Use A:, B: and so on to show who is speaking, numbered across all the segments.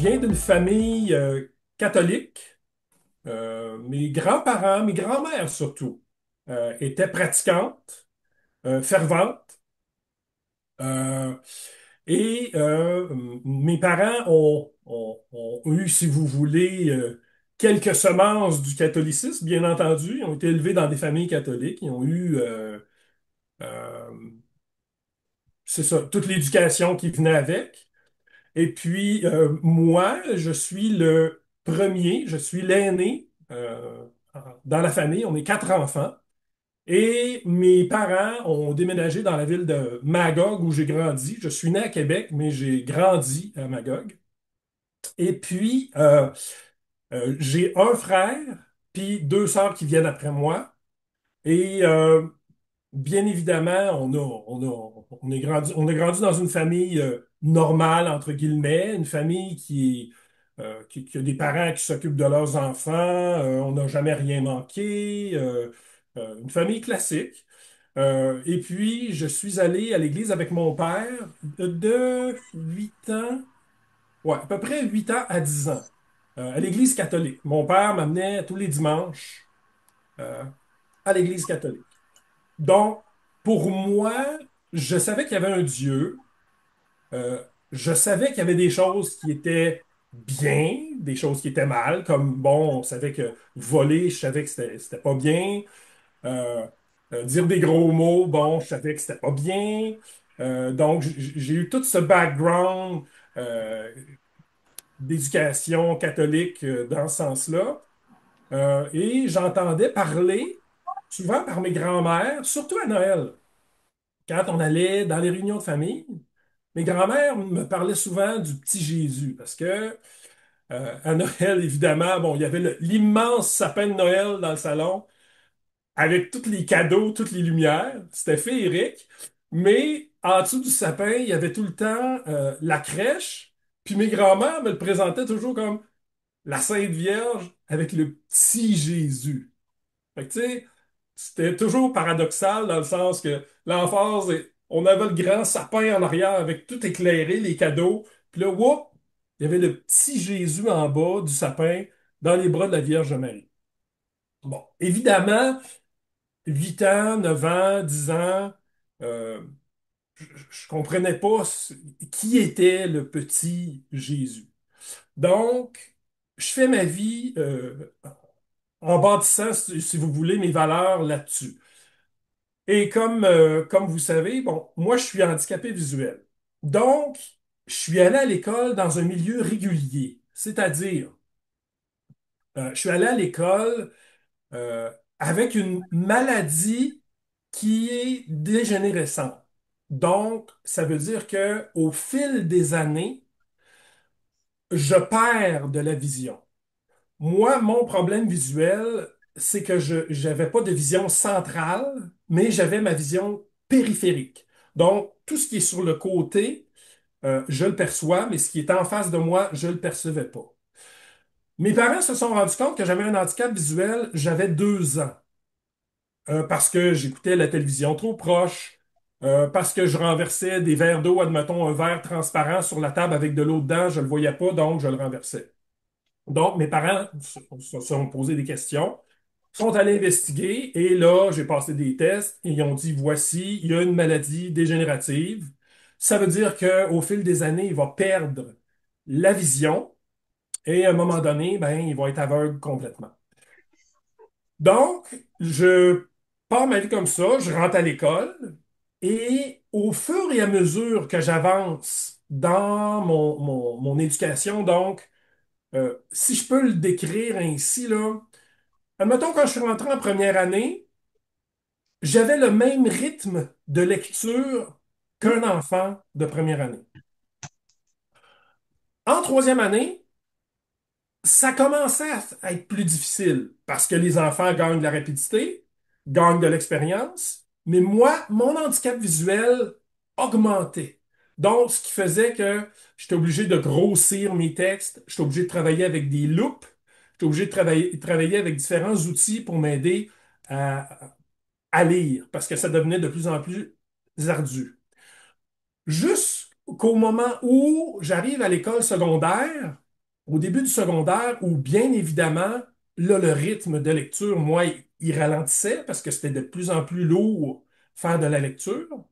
A: Je viens d'une famille catholique. Mes grands-parents, mes grands-mères surtout, étaient pratiquantes, ferventes. Euh, Mes parents ont eu, si vous voulez, quelques semences du catholicisme, bien entendu. Ils ont été élevés dans des familles catholiques. Ils ont eu, euh, c'est ça, toute l'éducation qui venait avec. Et puis, moi, je suis le premier, je suis l'aîné dans la famille. On est quatre enfants. Et mes parents ont déménagé dans la ville de Magog où j'ai grandi. Je suis né à Québec, mais j'ai grandi à Magog. Et puis, j'ai un frère, puis deux sœurs qui viennent après moi. Et bien évidemment, on a grandi dans une famille normale, entre guillemets, une famille qui a des parents qui s'occupent de leurs enfants, on n'a jamais rien manqué, une famille classique. Et puis, je suis allé à l'église avec mon père de 8 ans, ouais, à peu près 8 ans à 10 ans, à l'église catholique. Mon père m'amenait tous les dimanches euh, à l'église catholique. Donc, pour moi, je savais qu'il y avait un Dieu. Je savais qu'il y avait des choses qui étaient bien, des choses qui étaient mal, comme, bon, on savait que voler, je savais que c'était pas bien. Euh, Dire des gros mots, bon, je savais que c'était pas bien. Donc, j'ai eu tout ce background euh, d'éducation catholique dans ce sens-là. Et j'entendais parler souvent par mes grands-mères, surtout à Noël. Quand on allait dans les réunions de famille, mes grands-mères me parlaient souvent du petit Jésus parce que à Noël, évidemment, bon, il y avait l'immense sapin de Noël dans le salon avec tous les cadeaux, toutes les lumières. C'était féerique. Mais en dessous du sapin, il y avait tout le temps la crèche. Puis mes grands-mères me le présentaient toujours comme la Sainte Vierge avec le petit Jésus. Fait que, tu sais, c'était toujours paradoxal dans le sens que l'emphase, on avait le grand sapin en arrière avec tout éclairé, les cadeaux. Puis là, whoop, il y avait le petit Jésus en bas du sapin dans les bras de la Vierge Marie. Bon, évidemment, 8 ans, 9 ans, 10 ans, euh, je comprenais pas qui était le petit Jésus. Donc, je fais ma vie en bâtissant, si vous voulez, mes valeurs là-dessus. Et comme vous savez, bon, moi, je suis handicapé visuel. Donc, je suis allé à l'école dans un milieu régulier. C'est-à-dire, je suis allé à l'école euh, avec une maladie qui est dégénérescente. Donc, ça veut dire que au fil des années, je perds de la vision. Moi, mon problème visuel, c'est que je n'avais pas de vision centrale, mais j'avais ma vision périphérique. Donc, tout ce qui est sur le côté, je le perçois, mais ce qui est en face de moi, je le percevais pas. Mes parents se sont rendus compte que j'avais un handicap visuel, j'avais 2 ans. Parce que j'écoutais la télévision trop proche, parce que je renversais des verres d'eau, admettons un verre transparent sur la table avec de l'eau dedans, je le voyais pas, donc je le renversais. Donc mes parents se sont posés des questions, sont allés investiguer, et là, j'ai passé des tests, et ils ont dit, voici, il y a une maladie dégénérative. Ça veut dire qu'au fil des années, il va perdre la vision, et à un moment donné, ben, il va être aveugle complètement. Donc, je pars ma vie comme ça, je rentre à l'école et au fur et à mesure que j'avance dans mon éducation, donc, si je peux le décrire ainsi, là, admettons quand je suis rentré en première année, j'avais le même rythme de lecture qu'un enfant de première année. En troisième année, ça commençait à être plus difficile parce que les enfants gagnent de la rapidité, gagnent de l'expérience, mais moi, mon handicap visuel augmentait. Donc, ce qui faisait que j'étais obligé de grossir mes textes, j'étais obligé de travailler avec des loupes, j'étais obligé de travailler avec différents outils pour m'aider à lire parce que ça devenait de plus en plus ardu. Jusqu'au moment où j'arrive à l'école secondaire, au début du secondaire où, bien évidemment, là, le rythme de lecture, moi, il ralentissait parce que c'était de plus en plus lourd faire de la lecture.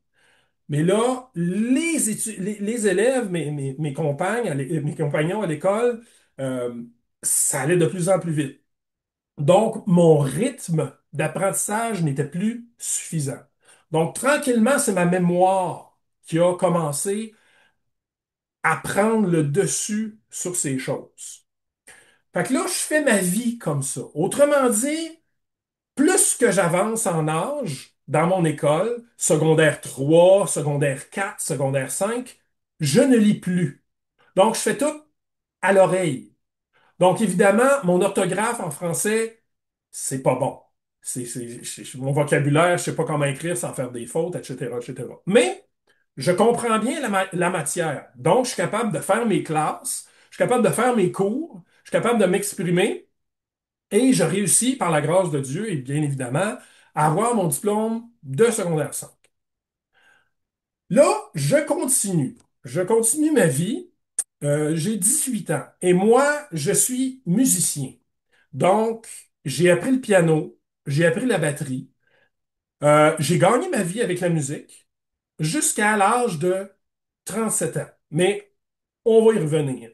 A: Mais là, les élèves, mes compagnes, mes compagnons à l'école, euh, ça allait de plus en plus vite. Donc, mon rythme d'apprentissage n'était plus suffisant. Donc, tranquillement, c'est ma mémoire qui a commencé à prendre le dessus sur ces choses. Fait que là, je fais ma vie comme ça. Autrement dit, plus que j'avance en âge dans mon école, secondaire 3, secondaire 4, secondaire 5, je ne lis plus. Donc, je fais tout à l'oreille. Donc, évidemment, mon orthographe en français, c'est pas bon. Mon vocabulaire, je sais pas comment écrire sans faire des fautes, etc., etc. Mais je comprends bien la matière. Donc, je suis capable de faire mes classes, je suis capable de faire mes cours, je suis capable de m'exprimer et je réussis, par la grâce de Dieu et bien évidemment, à avoir mon diplôme de secondaire 5. Là, je continue. Je continue ma vie. J'ai 18 ans et moi, je suis musicien. Donc, j'ai appris le piano, j'ai appris la batterie, j'ai gagné ma vie avec la musique jusqu'à l'âge de 37 ans. Mais on va y revenir.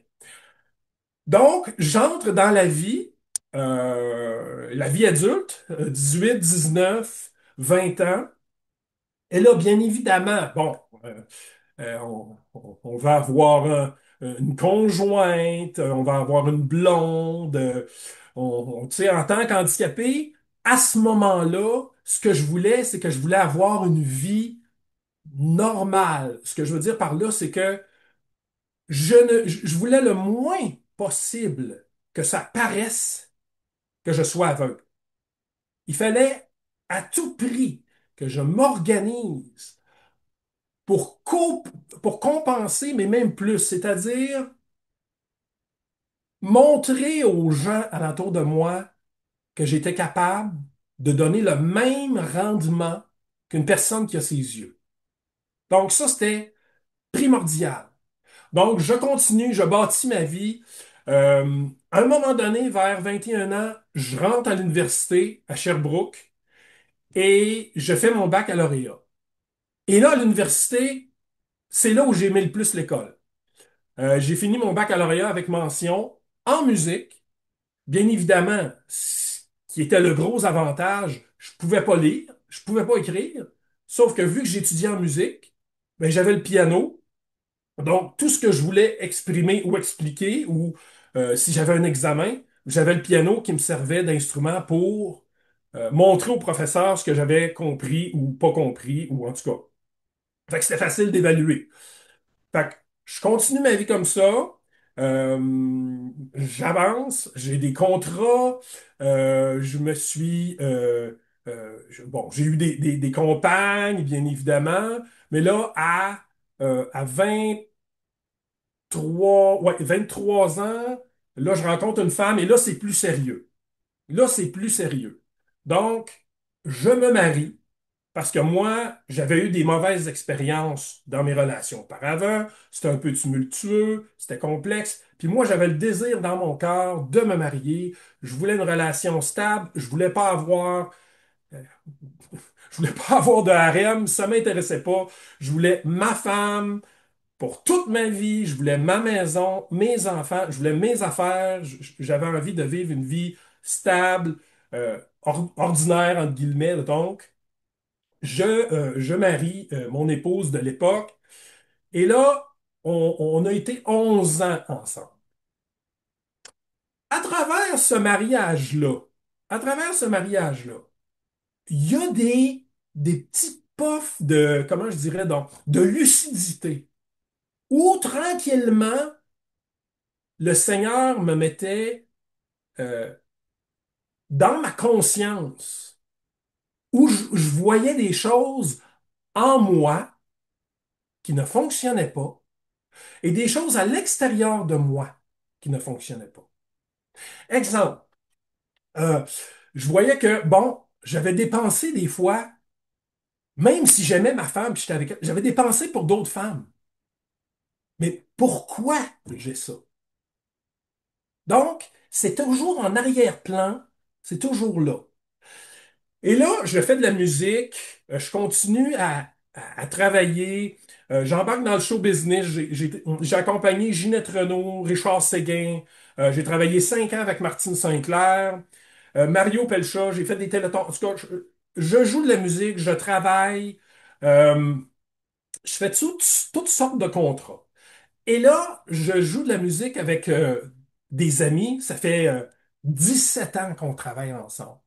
A: Donc, j'entre dans la vie adulte, 18, 19, 20 ans. Et là, bien évidemment, bon, on va avoir une conjointe, on va avoir une blonde. Tu sais, en tant qu'handicapé, à ce moment-là, ce que je voulais, c'est que je voulais avoir une vie normale. Ce que je veux dire par là, c'est que je voulais le moins possible que ça paraisse que je sois aveugle. Il fallait à tout prix que je m'organise pour, pour compenser, mais même plus, c'est-à-dire montrer aux gens alentour de moi que j'étais capable de donner le même rendement qu'une personne qui a ses yeux. Donc ça, c'était primordial. Donc je continue, je bâtis ma vie. À un moment donné, vers 21 ans, je rentre à l'université à Sherbrooke et je fais mon baccalauréat. Et là, à l'université, c'est là où j'ai aimé le plus l'école. J'ai fini mon baccalauréat avec mention en musique. Bien évidemment, ce qui était le gros avantage, je pouvais pas lire, je pouvais pas écrire, sauf que vu que j'étudiais en musique, ben, j'avais le piano. Donc, tout ce que je voulais exprimer ou expliquer, ou si j'avais un examen, j'avais le piano qui me servait d'instrument pour montrer au professeur ce que j'avais compris ou pas compris, ou en tout cas. Fait que c'était facile d'évaluer. Fait que je continue ma vie comme ça. J'avance, j'ai des contrats, je me suis, bon, j'ai eu des compagnes, bien évidemment, mais là, à 23 ans, là, je rencontre une femme et là, c'est plus sérieux. Là, c'est plus sérieux. Donc, je me marie. Parce que moi, j'avais eu des mauvaises expériences dans mes relations auparavant. C'était un peu tumultueux, c'était complexe. Puis moi, j'avais le désir dans mon cœur de me marier. Je voulais une relation stable. Je voulais pas avoir de harem. Ça m'intéressait pas. Je voulais ma femme pour toute ma vie. Je voulais ma maison, mes enfants. Je voulais mes affaires. J'avais envie de vivre une vie stable, ordinaire, entre guillemets, donc. Je marie mon épouse de l'époque et là, on a été 11 ans ensemble. À travers ce mariage-là, à travers ce mariage-là, il y a des petits puffs de, comment je dirais donc, de lucidité où tranquillement, le Seigneur me mettait euh, dans ma conscience, où je voyais des choses en moi qui ne fonctionnaient pas et des choses à l'extérieur de moi qui ne fonctionnaient pas. Exemple, euh, je voyais que, bon, j'avais dépensé des fois, même si j'aimais ma femme, puis j'étais avec elle, j'avais dépensé pour d'autres femmes. Mais pourquoi j'ai ça? Donc, c'est toujours en arrière-plan, c'est toujours là. Et là, je fais de la musique, je continue à travailler, j'embarque dans le show business, j'ai accompagné Ginette Renault, Richard Séguin, j'ai travaillé 5 ans avec Martine Sinclair, Mario Pelcha, j'ai fait des télétons. En tout cas, je joue de la musique, je travaille, euh, je fais toutes sortes de contrats. Et là, je joue de la musique avec des amis, ça fait 17 ans qu'on travaille ensemble.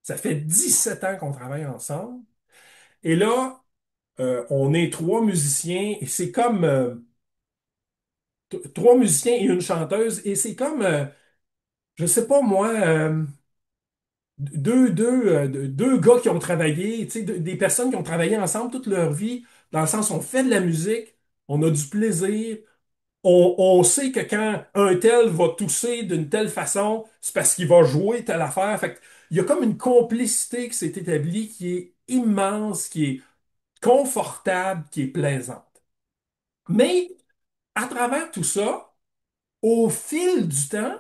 A: Ça fait 17 ans qu'on travaille ensemble. Et là, on est trois musiciens et c'est comme trois musiciens et une chanteuse et c'est comme, je sais pas moi, deux gars qui ont travaillé, tu sais, des personnes qui ont travaillé ensemble toute leur vie, dans le sens on fait de la musique, on a du plaisir, on sait que quand un tel va tousser d'une telle façon, c'est parce qu'il va jouer telle affaire. Fait que il y a comme une complicité qui s'est établie qui est immense, qui est confortable, qui est plaisante. Mais à travers tout ça, au fil du temps,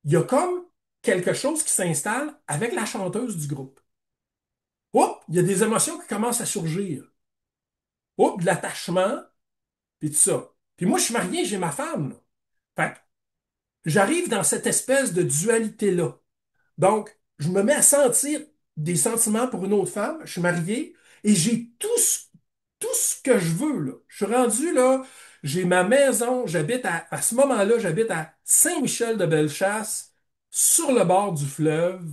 A: il y a comme quelque chose qui s'installe avec la chanteuse du groupe. Oups, il y a des émotions qui commencent à surgir. Oups, de l'attachement, puis tout ça. Puis moi, je suis marié, j'ai ma femme, là. Fait que j'arrive dans cette espèce de dualité-là. Donc, je me mets à sentir des sentiments pour une autre femme, je suis marié, et j'ai tout ce que je veux, là. Je suis rendu là, j'ai ma maison, à ce moment-là, j'habite à Saint-Michel-de-Bellechasse, sur le bord du fleuve.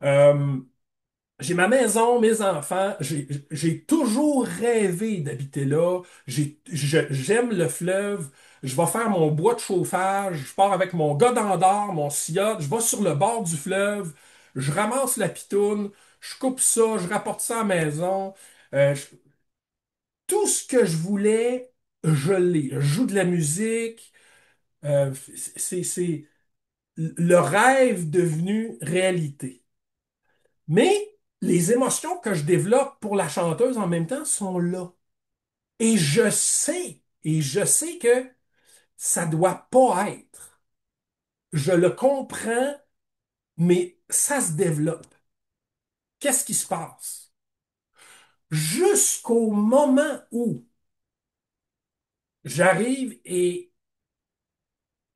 A: Euh, j'ai ma maison, mes enfants, j'ai toujours rêvé d'habiter là. J'aime le fleuve. Je vais faire mon bois de chauffage. Je pars avec mon gars d'Andorre, mon yacht. Je vais sur le bord du fleuve. Je ramasse la pitoune. Je coupe ça. Je rapporte ça à la maison. Tout ce que je voulais, je l'ai. Je joue de la musique. C'est le rêve devenu réalité. Mais les émotions que je développe pour la chanteuse en même temps sont là. Et je sais que ça doit pas être. Je le comprends, mais ça se développe. Qu'est-ce qui se passe? Jusqu'au moment où j'arrive et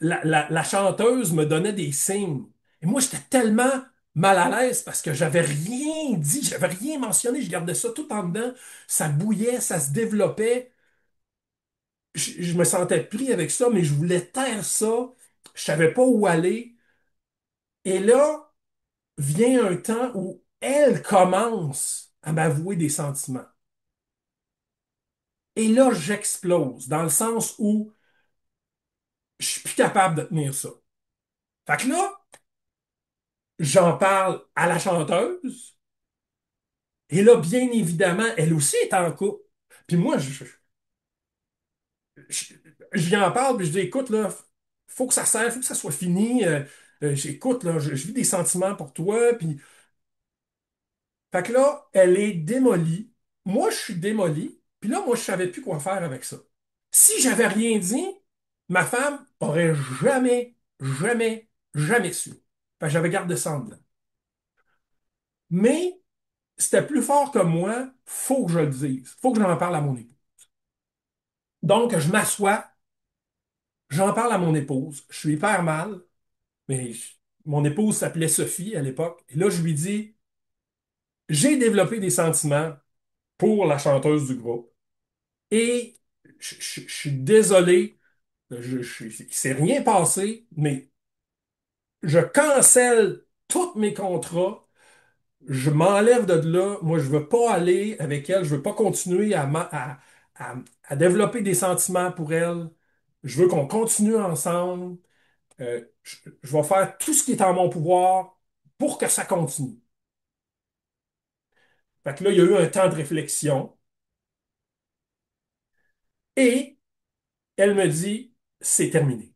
A: la chanteuse me donnait des signes. Et moi, j'étais tellement mal à l'aise parce que j'avais rien dit, j'avais rien mentionné, je gardais ça tout en dedans. Ça bouillait, ça se développait. Je me sentais pris avec ça, mais je voulais taire ça. Je savais pas où aller. Et là, vient un temps où elle commence à m'avouer des sentiments. Et là, j'explose, dans le sens où je suis plus capable de tenir ça. Fait que là, j'en parle à la chanteuse. Et là, bien évidemment, elle aussi est en couple. Puis moi, je, je lui en parle, puis je dis, écoute, là, faut que ça serve, faut que ça soit fini. J'écoute, là, je vis des sentiments pour toi, puis fait que là, elle est démolie. Moi, je suis démoli. Puis là, moi, je savais plus quoi faire avec ça. Si j'avais rien dit, ma femme aurait jamais su. Fait que j'avais gardé ça en dedans. Mais c'était plus fort que moi. Faut que je le dise. Faut que j'en parle à mon époux. Donc, je m'assois, j'en parle à mon épouse. Je suis hyper mal, mais mon épouse s'appelait Sophie à l'époque. Et là, je lui dis, j'ai développé des sentiments pour la chanteuse du groupe. Et je suis désolé, il s'est rien passé, mais je cancelle tous mes contrats, je m'enlève de là, moi je veux pas aller avec elle, je veux pas continuer à, à développer des sentiments pour elle, je veux qu'on continue ensemble. Je vais faire tout ce qui est en mon pouvoir pour que ça continue. Fait que là, il y a eu un temps de réflexion et elle me dit, c'est terminé.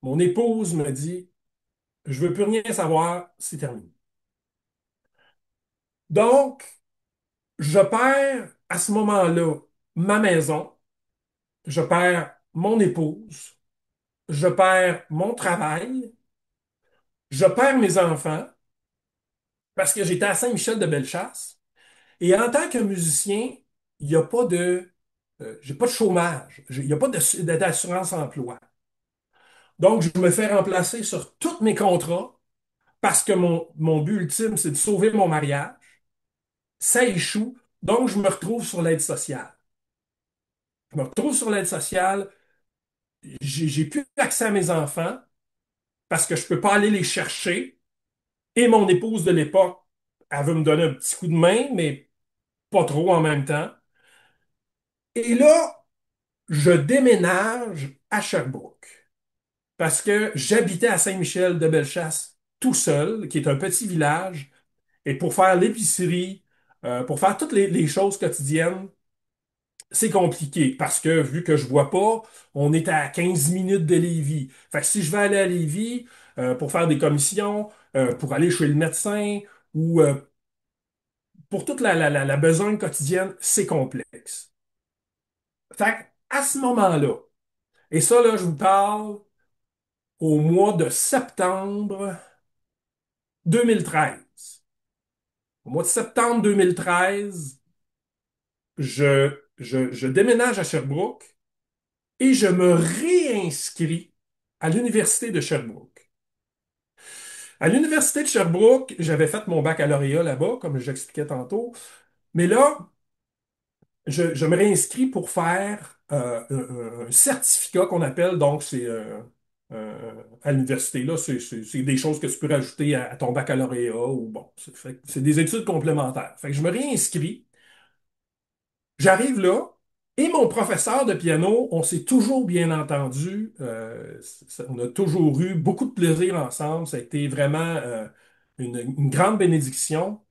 A: Mon épouse me dit, je veux plus rien savoir, c'est terminé. Donc, je perds à ce moment-là ma maison, je perds mon épouse, je perds mon travail, je perds mes enfants parce que j'étais à Saint-Michel de Bellechasse. Et en tant que musicien, il n'y a pas j'ai pas de chômage, il n'y a pas d'assurance emploi. Donc, je me fais remplacer sur tous mes contrats parce que mon but ultime, c'est de sauver mon mariage. Ça échoue. Donc, je me retrouve sur l'aide sociale. Je me retrouve sur l'aide sociale. J'ai plus accès à mes enfants parce que je peux pas aller les chercher. Et mon épouse de l'époque, elle veut me donner un petit coup de main, mais pas trop en même temps. Et là, je déménage à Sherbrooke parce que j'habitais à Saint-Michel-de-Bellechasse tout seul, qui est un petit village, et pour faire l'épicerie, pour faire toutes les choses quotidiennes, c'est compliqué parce que vu que je vois pas, on est à 15 minutes de Lévis. Fait que si je vais aller à Lévis pour faire des commissions, pour aller chez le médecin ou pour toute la besogne quotidienne, c'est complexe. Fait que, à ce moment-là, et ça là, je vous parle au mois de septembre 2013. Au mois de septembre 2013, je déménage à Sherbrooke et je me réinscris à l'Université de Sherbrooke. À l'Université de Sherbrooke, j'avais fait mon baccalauréat là-bas, comme j'expliquais tantôt, mais là, je me réinscris pour faire un certificat qu'on appelle, donc c'est à l'université, là, c'est des choses que tu peux rajouter à ton baccalauréat ou bon, c'est des études complémentaires. Fait que je me réinscris, j'arrive là, et mon professeur de piano, on s'est toujours bien entendu, on a toujours eu beaucoup de plaisir ensemble, ça a été vraiment une grande bénédiction.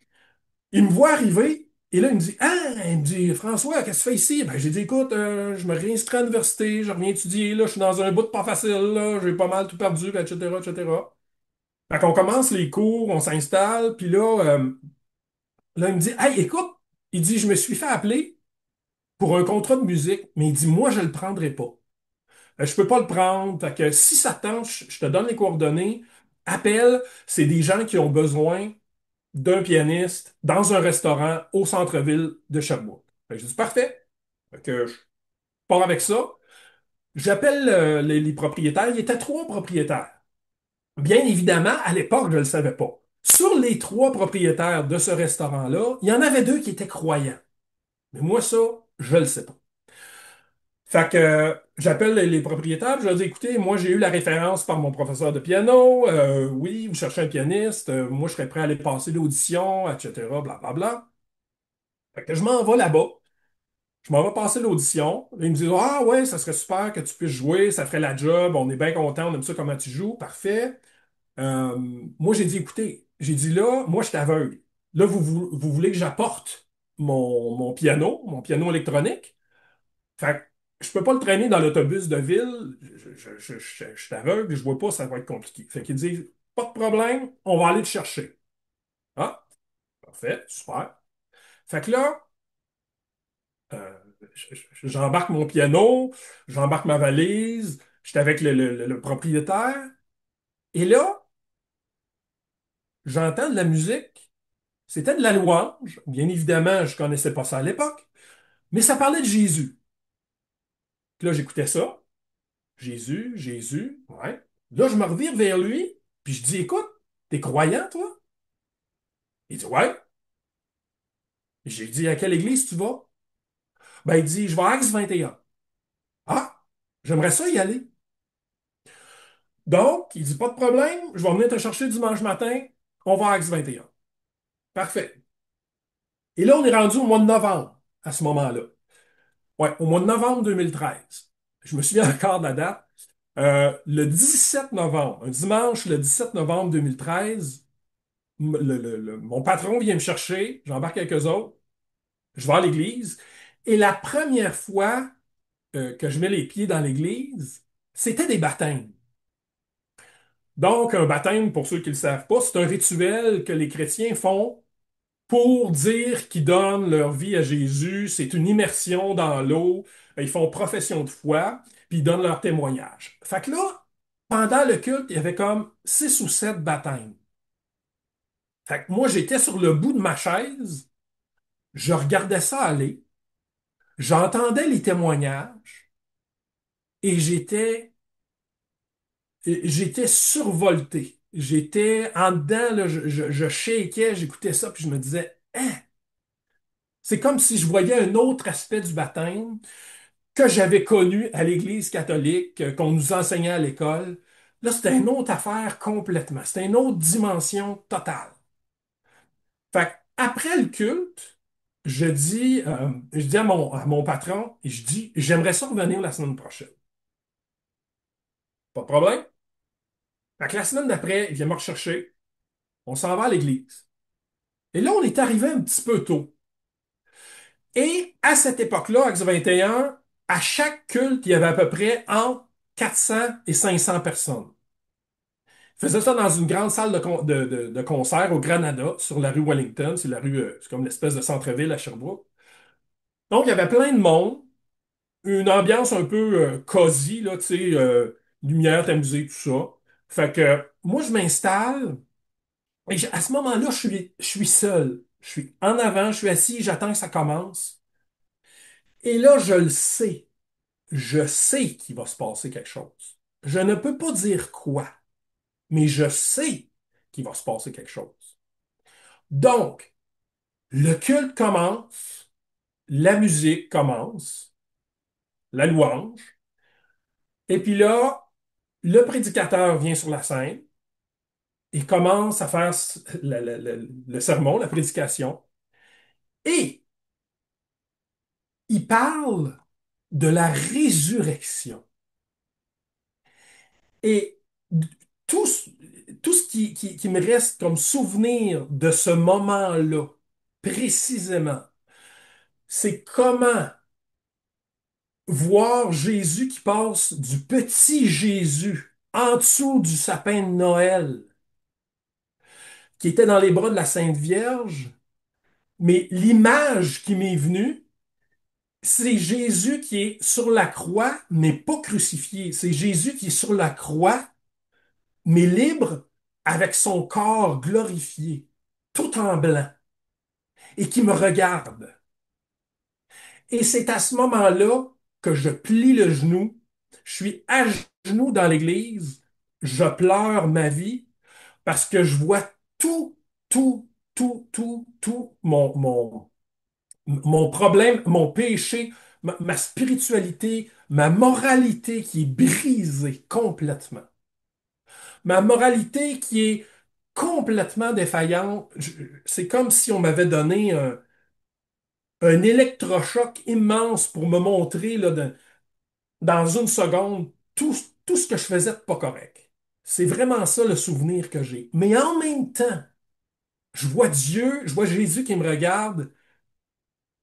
A: Il me voit arriver et là, il me dit, ah, il me dit, François, qu'est-ce que tu fais ici? Ben, j'ai dit, écoute, je me réinscris à l'université, je reviens étudier, là, je suis dans un bout de pas facile, là, j'ai pas mal tout perdu, etc., etc. Fait qu'on commence les cours, on s'installe, puis là, il me dit, hey, écoute, il dit, je me suis fait appeler pour un contrat de musique, mais il dit, moi, je le prendrai pas. Je peux pas le prendre, fait que si ça te tente, je te donne les coordonnées, appelle, c'est des gens qui ont besoin d'un pianiste dans un restaurant au centre-ville de Sherbrooke. Fait que j'ai dit parfait. Fait que je pars avec ça. J'appelle les propriétaires. Il y était trois propriétaires. Bien évidemment, à l'époque, je ne le savais pas. Sur les trois propriétaires de ce restaurant-là, il y en avait deux qui étaient croyants. Mais moi, ça, je le sais pas. Fait que j'appelle les propriétaires, je leur dis, écoutez, moi j'ai eu la référence par mon professeur de piano, oui, vous cherchez un pianiste, moi je serais prêt à aller passer l'audition, etc., blablabla. Fait que je m'en vais là-bas. Je m'en vais passer l'audition. Ils me disent, ah ouais, ça serait super que tu puisses jouer, ça ferait la job, on est bien content, on aime ça comment tu joues, parfait. Euh, moi, j'ai dit, écoutez, j'ai dit là, moi, je suis aveugle. Là, vous voulez que j'apporte mon piano électronique. Fait que je peux pas le traîner dans l'autobus de ville. Je suis aveugle, je vois pas, ça va être compliqué. Fait qu'ils disent, pas de problème, on va aller te chercher. Ah, parfait, super. Fait que là, Euh, j'embarque mon piano, j'embarque ma valise, j'étais avec le propriétaire, et là, j'entends de la musique. C'était de la louange. Bien évidemment, je connaissais pas ça à l'époque, mais ça parlait de Jésus. Puis là, j'écoutais ça. Jésus, Jésus, ouais. Là, je me revire vers lui, puis je dis, écoute, t'es croyant, toi? Il dit, ouais. J'ai dit, à quelle église tu vas? Ben, il dit, je vais à Acts 21. Ah, j'aimerais ça y aller. Donc, il dit, pas de problème, je vais venir te chercher dimanche matin, on va à Axe 21. Parfait. Et là, on est rendu au mois de novembre, à ce moment-là. Ouais, au mois de novembre 2013. Je me souviens encore de la date. Le 17 novembre, un dimanche, le 17 novembre 2013, mon patron vient me chercher, j'embarque avec eux autres, je vais à l'église, et la première fois que je mets les pieds dans l'église, c'était des baptêmes. Donc, un baptême, pour ceux qui ne le savent pas, c'est un rituel que les chrétiens font pour dire qu'ils donnent leur vie à Jésus. C'est une immersion dans l'eau. Ils font profession de foi, puis ils donnent leur témoignage. Fait que là, pendant le culte, il y avait comme 6 ou 7 baptêmes. Fait que moi, j'étais sur le bout de ma chaise, je regardais ça aller, j'entendais les témoignages et j'étais survolté. J'étais en dedans, là, je shakeais, j'écoutais ça, puis je me disais, hein, c'est comme si je voyais un autre aspect du baptême que j'avais connu à l'Église catholique, qu'on nous enseignait à l'école. Là, c'était une autre affaire complètement. C'était une autre dimension totale. Fait que, après le culte, je dis à mon patron, et je dis, j'aimerais ça revenir la semaine prochaine. Pas de problème. Fait que la semaine d'après, il vient me rechercher. On s'en va à l'église. Et là, on est arrivé un petit peu tôt. Et à cette époque-là, Axe 21, à chaque culte, il y avait à peu près entre 400 et 500 personnes. Il faisait ça dans une grande salle de concert au Granada, sur la rue Wellington. C'est la rue, c'est comme l'espèce de centre-ville à Sherbrooke. Donc, il y avait plein de monde, une ambiance un peu cosy, là, tu sais, lumière tamisée, tout ça. Fait que moi, je m'installe et à ce moment-là, je suis seul. Je suis en avant, je suis assis, j'attends que ça commence. Et là, je sais qu'il va se passer quelque chose. Je ne peux pas dire quoi, mais je sais qu'il va se passer quelque chose. Donc, le culte commence, la musique commence, la louange, et puis là, le prédicateur vient sur la scène et commence à faire le sermon, la prédication, et il parle de la résurrection. Et tout, ce- tout ce qui me reste comme souvenir de ce moment-là, précisément, c'est comment voir Jésus qui passe du petit Jésus en dessous du sapin de Noël, qui était dans les bras de la Sainte Vierge, mais l'image qui m'est venue, c'est Jésus qui est sur la croix, mais pas crucifié. C'est Jésus qui est sur la croix, mais libre, avec son corps glorifié, tout en blanc, et qui me regarde. Et c'est à ce moment-là que je plie le genou, je suis à genoux dans l'église, je pleure ma vie parce que je vois tout, tout, tout mon problème, mon péché, ma spiritualité, ma moralité qui est brisée complètement. Ma moralité qui est complètement défaillante. C'est comme si on m'avait donné un électrochoc immense pour me montrer là, dans une seconde tout ce que je faisais de pas correct. C'est vraiment ça le souvenir que j'ai. Mais en même temps, je vois Dieu, je vois Jésus qui me regarde,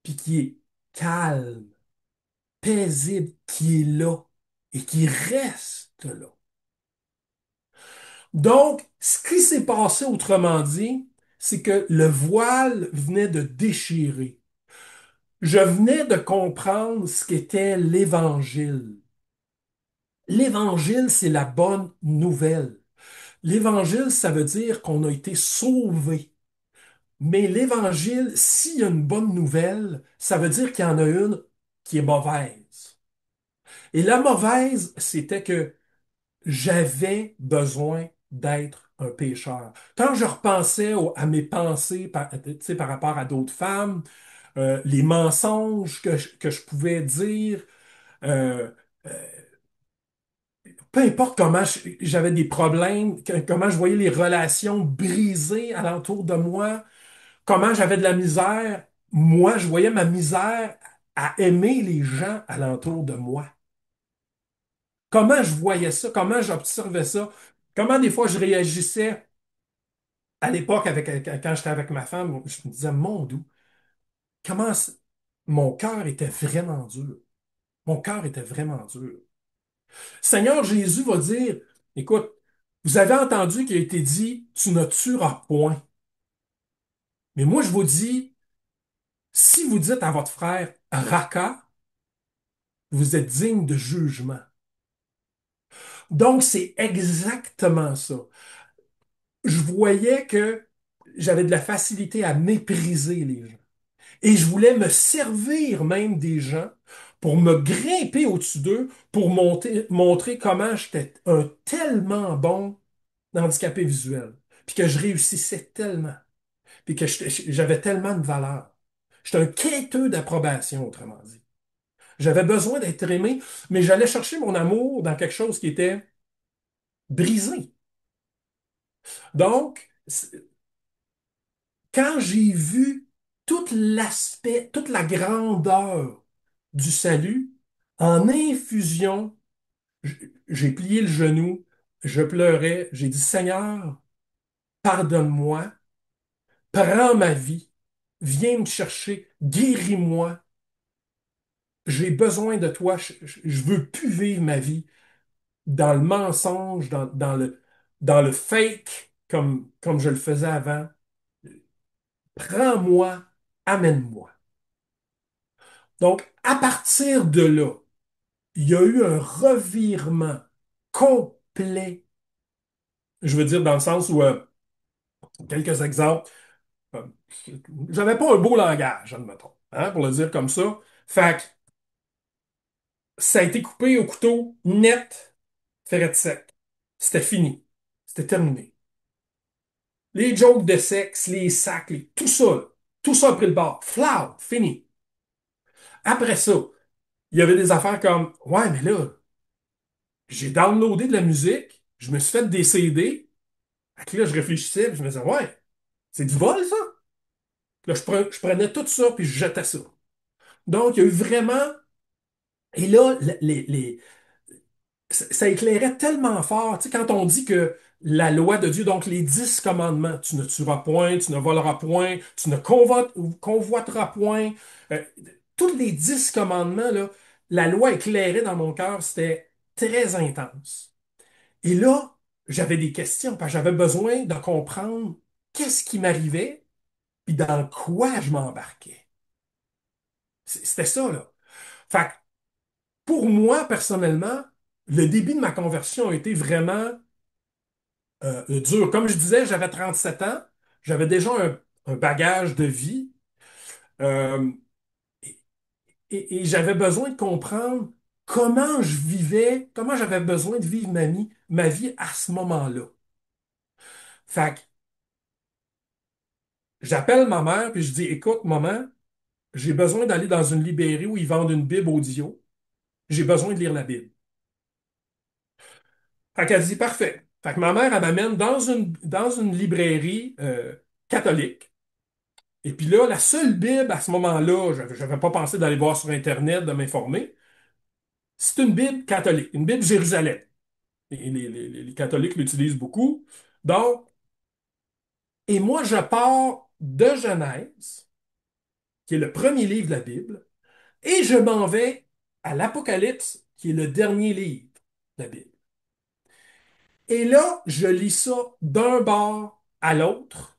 A: puis qui est calme, paisible, qui est là et qui reste là. Donc, ce qui s'est passé, autrement dit, c'est que le voile venait de déchirer. Je venais de comprendre ce qu'était l'Évangile. L'Évangile, c'est la bonne nouvelle. L'Évangile, ça veut dire qu'on a été sauvé. Mais l'Évangile, s'il y a une bonne nouvelle, ça veut dire qu'il y en a une qui est mauvaise. Et la mauvaise, c'était que j'avais besoin d'être un pécheur. Quand je repensais à mes pensées tu sais, par rapport à d'autres femmes, les mensonges que je pouvais dire, euh, euh, peu importe comment j'avais des problèmes, comment je voyais les relations brisées alentour de moi, comment j'avais de la misère, moi, je voyais ma misère à aimer les gens alentour de moi. Comment je voyais ça, comment j'observais ça, comment des fois je réagissais à l'époque quand j'étais avec ma femme, je me disais, mon Dieu, comment mon cœur était vraiment dur. Mon cœur était vraiment dur. Seigneur Jésus va dire, écoute, vous avez entendu qu'il a été dit, tu ne tueras point. Mais moi, je vous dis, si vous dites à votre frère, Raka, vous êtes digne de jugement. Donc, c'est exactement ça. Je voyais que j'avais de la facilité à mépriser les gens. Et je voulais me servir même des gens pour me grimper au-dessus d'eux, pour montrer comment j'étais un tellement bon handicapé visuel, puis que je réussissais tellement, puis que j'avais tellement de valeur. J'étais un quêteux d'approbation, autrement dit. J'avais besoin d'être aimé, mais j'allais chercher mon amour dans quelque chose qui était brisé. Donc, quand j'ai vu tout l'aspect, toute la grandeur du salut en infusion, j'ai plié le genou, je pleurais, j'ai dit, Seigneur, pardonne-moi, prends ma vie, viens me chercher, guéris-moi, j'ai besoin de toi, je veux plus vivre ma vie dans le mensonge, dans le fake, comme je le faisais avant. Prends-moi, amène-moi. Donc, à partir de là, il y a eu un revirement complet. Je veux dire, dans le sens où, quelques exemples, euh, j'avais pas un beau langage, admettons, hein, pour le dire comme ça. Fait que ça a été coupé au couteau, net, ferret sec. C'était fini. C'était terminé. Les jokes de sexe, les sacs, tout ça, là, tout ça a pris le bord. Flau, fini. Après ça, il y avait des affaires comme, ouais, mais là, j'ai downloadé de la musique, je me suis fait des CD. Fait que là, je réfléchissais, puis je me disais, ouais, c'est du vol, ça? Là, je prenais tout ça, puis je jetais ça. Donc, il y a eu vraiment. Et là, ça éclairait tellement fort. Tu sais, quand on dit que la loi de Dieu, donc les 10 commandements, tu ne tueras point, tu ne voleras point, tu ne convoiteras point, euh, tous les 10 commandements, là, la loi éclairait dans mon cœur, c'était très intense. Et là, j'avais des questions, parce que j'avais besoin de comprendre qu'est-ce qui m'arrivait, puis dans quoi je m'embarquais. C'était ça, là. Fait que pour moi, personnellement, le début de ma conversion a été vraiment dur. Comme je disais, j'avais 37 ans, j'avais déjà un bagage de vie, euh, et, et j'avais besoin de comprendre comment je vivais, comment j'avais besoin de vivre ma vie à ce moment-là. Fait que j'appelle ma mère, puis je dis, écoute, maman, j'ai besoin d'aller dans une librairie où ils vendent une Bible audio. J'ai besoin de lire la Bible. Fait qu'elle dit, parfait. Fait que ma mère, elle m'amène dans une librairie catholique. Et puis là, la seule Bible à ce moment-là, j'avais pas pensé d'aller voir sur Internet, de m'informer, c'est une Bible catholique, une Bible Jérusalem. Et les catholiques l'utilisent beaucoup. Donc, et moi, je pars de Genèse, qui est le premier livre de la Bible, et je m'en vais à l'Apocalypse, qui est le dernier livre de la Bible. Et là, je lis ça d'un bord à l'autre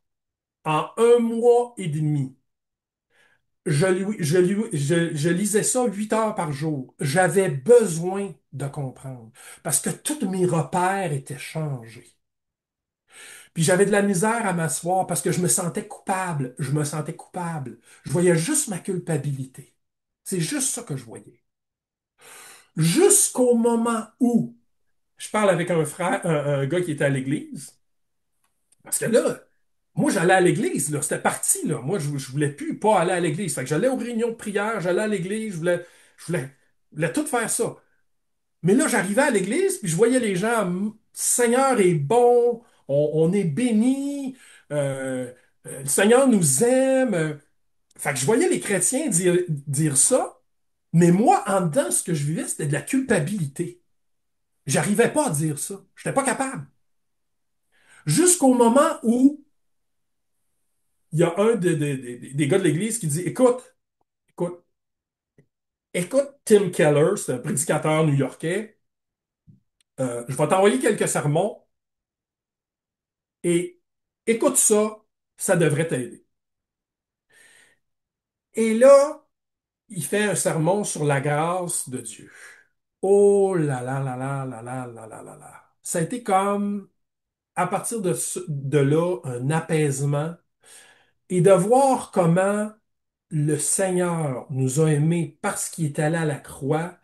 A: en un mois et demi. Je lisais ça 8 heures par jour. J'avais besoin de comprendre parce que tous mes repères étaient changés. Puis j'avais de la misère à m'asseoir parce que je me sentais coupable. Je me sentais coupable. Je voyais juste ma culpabilité. C'est juste ça que je voyais. Jusqu'au moment où je parle avec un frère, un gars qui était à l'église. Parce que là, moi, j'allais à l'église, là, c'était parti, là. Moi, je voulais plus pas aller à l'église. Fait que j'allais aux réunions de prière, j'allais à l'église, je voulais, je voulais tout faire ça. Mais là, j'arrivais à l'église, puis je voyais les gens, Seigneur est bon, on est béni, le Seigneur nous aime. Fait que je voyais les chrétiens dire ça, mais moi, en dedans, ce que je vivais, c'était de la culpabilité. J'arrivais pas à dire ça. Je n'étais pas capable. Jusqu'au moment où il y a un des gars de l'église qui dit, écoute, écoute Tim Keller, c'est un prédicateur new-yorkais, je vais t'envoyer quelques sermons et écoute ça, ça devrait t'aider. Et là, il fait un sermon sur la grâce de Dieu. Oh là là là là là là là là là là. Ça a été comme, à partir de là, un apaisement et de voir comment le Seigneur nous a aimés parce qu'il est allé à la croix,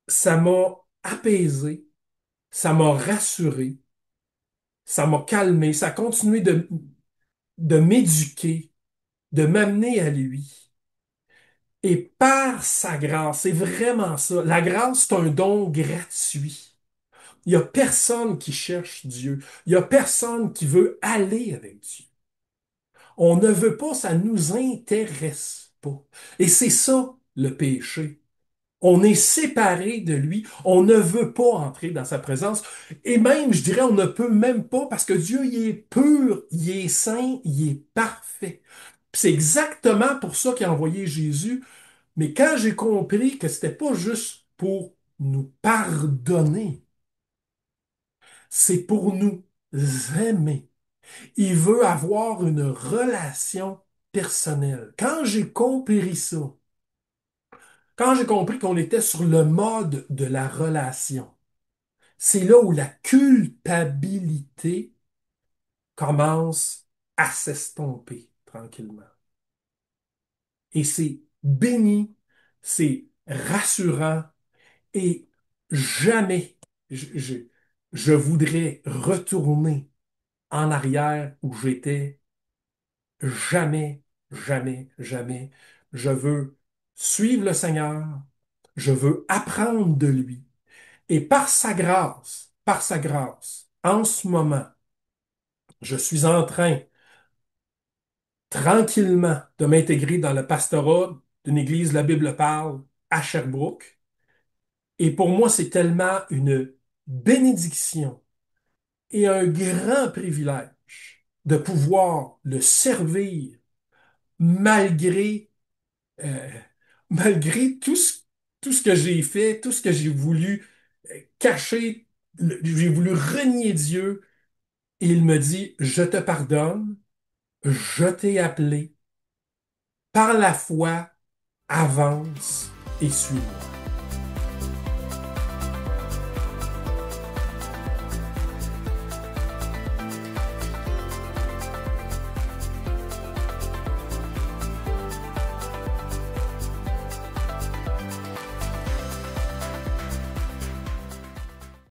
A: ça m'a apaisé, ça m'a rassuré, ça m'a calmé, ça a continué de m'éduquer, de m'amener à lui. Et par sa grâce, c'est vraiment ça. La grâce, c'est un don gratuit. Il y a personne qui cherche Dieu. Il y a personne qui veut aller avec Dieu. On ne veut pas, ça nous intéresse pas. Et c'est ça, le péché. On est séparé de lui. On ne veut pas entrer dans sa présence. Et même, je dirais, on ne peut même pas parce que Dieu, il est pur, il est saint, il est parfait. Puis c'est exactement pour ça qu'il a envoyé Jésus. Mais quand j'ai compris que c'était pas juste pour nous pardonner, c'est pour nous aimer. Il veut avoir une relation personnelle. Quand j'ai compris ça, quand j'ai compris qu'on était sur le mode de la relation, c'est là où la culpabilité commence à s'estomper tranquillement. Et c'est béni, c'est rassurant et jamais je voudrais retourner en arrière où j'étais. Jamais, jamais, jamais. Je veux suivre le Seigneur. Je veux apprendre de lui. Et par sa grâce, en ce moment, je suis en train, tranquillement, de m'intégrer dans le pastorat d'une église, la Bible parle, à Sherbrooke. Et pour moi, c'est tellement une bénédiction et un grand privilège de pouvoir le servir malgré euh, malgré tout ce que j'ai fait, tout ce que j'ai voulu cacher, j'ai voulu renier Dieu, et il me dit, je te pardonne, je t'ai appelé, par la foi, avance et suis-moi.